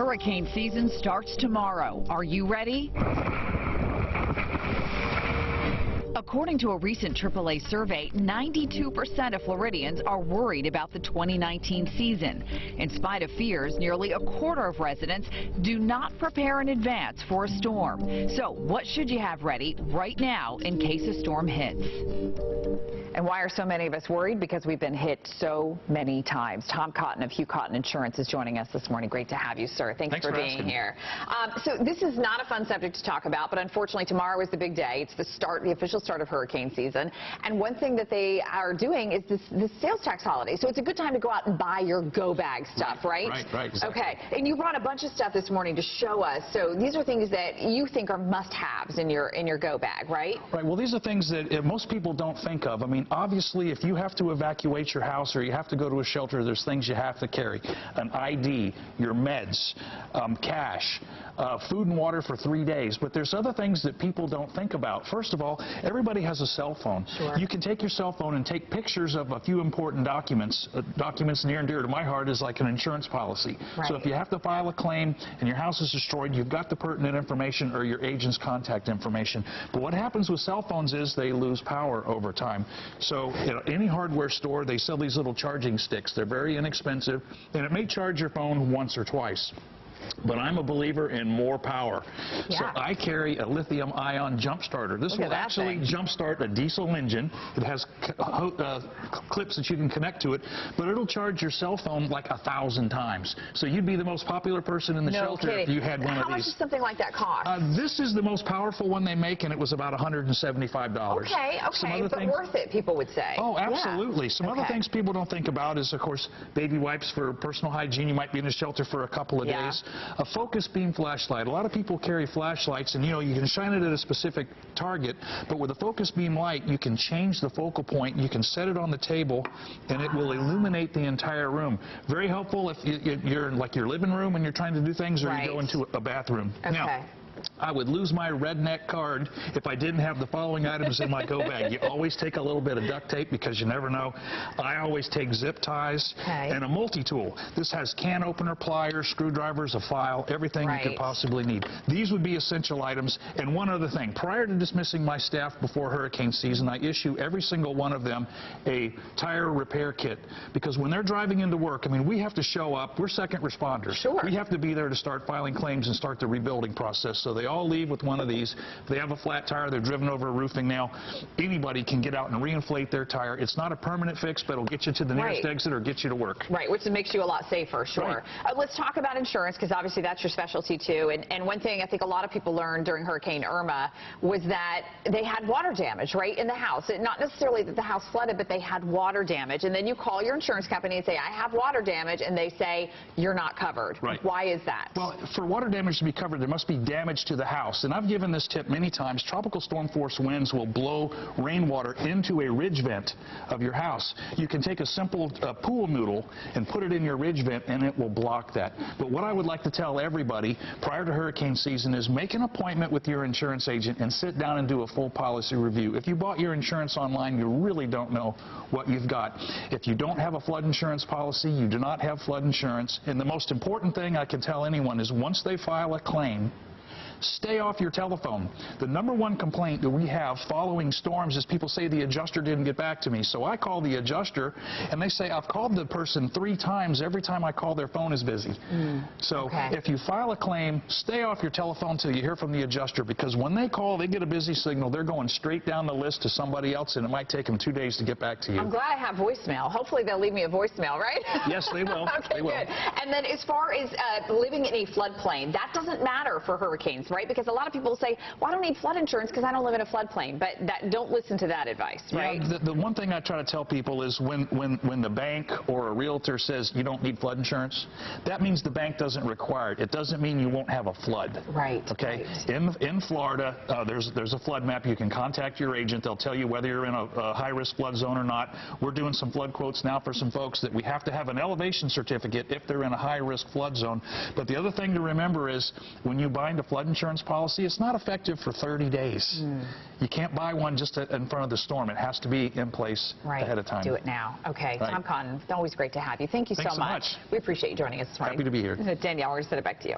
Hurricane season starts tomorrow. Are you ready? According to a recent AAA survey, 92% of Floridians are worried about the 2019 season. In spite of fears, nearly a quarter of residents do not prepare in advance for a storm. So what should you have ready right now in case a storm hits? And why are so many of us worried? Because we've been hit so many times. Tom Cotton of Hugh Cotton Insurance is joining us this morning. Great to have you, sir. Thanks for being here. So this is not a fun subject to talk about, but unfortunately tomorrow is the big day. It's the official start of hurricane season. And one thing that they are doing is this sales tax holiday. So it's a good time to go out and buy your go bag stuff, right? Right, exactly. Okay. And you brought a bunch of stuff this morning to show us. So these are things that you think are must-haves in your go bag, right? Right. Well, these are things that most people don't think of. I mean, obviously, if you have to evacuate your house or you have to go to a shelter, there's things you have to carry. An ID, your meds, cash, food and water for 3 days. But there's other things that people don't think about. First of all, everybody has a cell phone. Sure. You can take your cell phone and take pictures of a few important documents. Documents near and dear to my heart is like an insurance policy. Right. So if you have to file a claim and your house is destroyed, you've got the pertinent information or your agent's contact information. But what happens with cell phones is they lose power over time. So any hardware store, they sell these little charging sticks. They're very inexpensive, and it may charge your phone once or twice. But I'm a believer in more power. Yeah. So I carry a lithium-ion jump starter. This will actually jump start a diesel engine. It has clips that you can connect to it, but it'll charge your cell phone like 1,000 times. So you'd be the most popular person in the shelter if you had one of these. How much does something like that cost? This is the most powerful one they make, and it was about $175. Okay, but worth it, people would say. Oh, absolutely. Yeah. Some other things people don't think about is, of course, baby wipes for personal hygiene. You might be in a shelter for a couple of days. A focus beam flashlight. A lot of people carry flashlights, and you can shine it at a specific target, but with a focus beam light, you can change the focal point. You can set it on the table, and it will illuminate the entire room. Very helpful if you're in like your living room and you're trying to do things, or you go into a bathroom. Okay. Now, I would lose my redneck card if I didn't have the following items in my go bag. You always take a little bit of duct tape because you never know. I always take zip ties and a multi-tool. This has can opener, pliers, screwdrivers, a file, everything you could possibly need. These would be essential items. And one other thing, prior to dismissing my staff before hurricane season, I issue every single one of them a tire repair kit. Because when they're driving into work, I mean, we have to show up. We're second responders. Sure. We have to be there to start filing claims and start the rebuilding process. So they all leave with one of these. If they have a flat tire, they're driven over a roofing nail, anybody can get out and reinflate their tire. It's not a permanent fix, but it'll get you to the nearest exit or get you to work. Right, which makes you a lot safer, sure. Let's talk about insurance, because obviously that's your specialty too. And one thing I think a lot of people learned during Hurricane Irma was that they had water damage, right, in the house. Not necessarily that the house flooded, but they had water damage. And then you call your insurance company and say, I have water damage, and they say, you're not covered. Right. Why is that? Well, for water damage to be covered, there must be damage to the house. And I've given this tip many times. Tropical storm force winds will blow rainwater into a ridge vent of your house. You can take a simple pool noodle and put it in your ridge vent, and it will block that. But what I would like to tell everybody prior to hurricane season is make an appointment with your insurance agent and sit down and do a full policy review. If you bought your insurance online, you really don't know what you've got. If you don't have a flood insurance policy, you do not have flood insurance. And the most important thing I can tell anyone is once they file a claim, stay off your telephone. The #1 complaint that we have following storms is people say the adjuster didn't get back to me. So I call the adjuster, and they say, I've called the person 3 times. Every time I call, their phone is busy. So if you file a claim, stay off your telephone until you hear from the adjuster, because when they call, they get a busy signal. They're going straight down the list to somebody else, and it might take them 2 days to get back to you. I'm glad I have voicemail. Hopefully they'll leave me a voicemail, right? Yes, they will. Okay, they will. Good. And then as far as living in a floodplain, that doesn't matter for hurricanes, right? Because a lot of people say, well, I don't need flood insurance because I don't live in a floodplain. But don't listen to that advice, right? Yeah, the one thing I try to tell people is when the bank or a realtor says you don't need flood insurance, that means the bank doesn't require it. It doesn't mean you won't have a flood. Right. Okay. Right. In Florida, there's a flood map. You can contact your agent. They'll tell you whether you're in a high-risk flood zone or not. We're doing some flood quotes now for some folks that we have to have an elevation certificate if they're in a high-risk flood zone. But the other thing to remember is when you bind a flood insurance insurance policy, it's not effective for 30 days. You can't buy one just in front of the storm. It has to be in place ahead of time. Do it now. Okay. Right. Tom Cotton, always great to have you. Thank you Thanks so much. We appreciate you joining us this morning. Happy to be here. Danielle, we're going to send it back to you.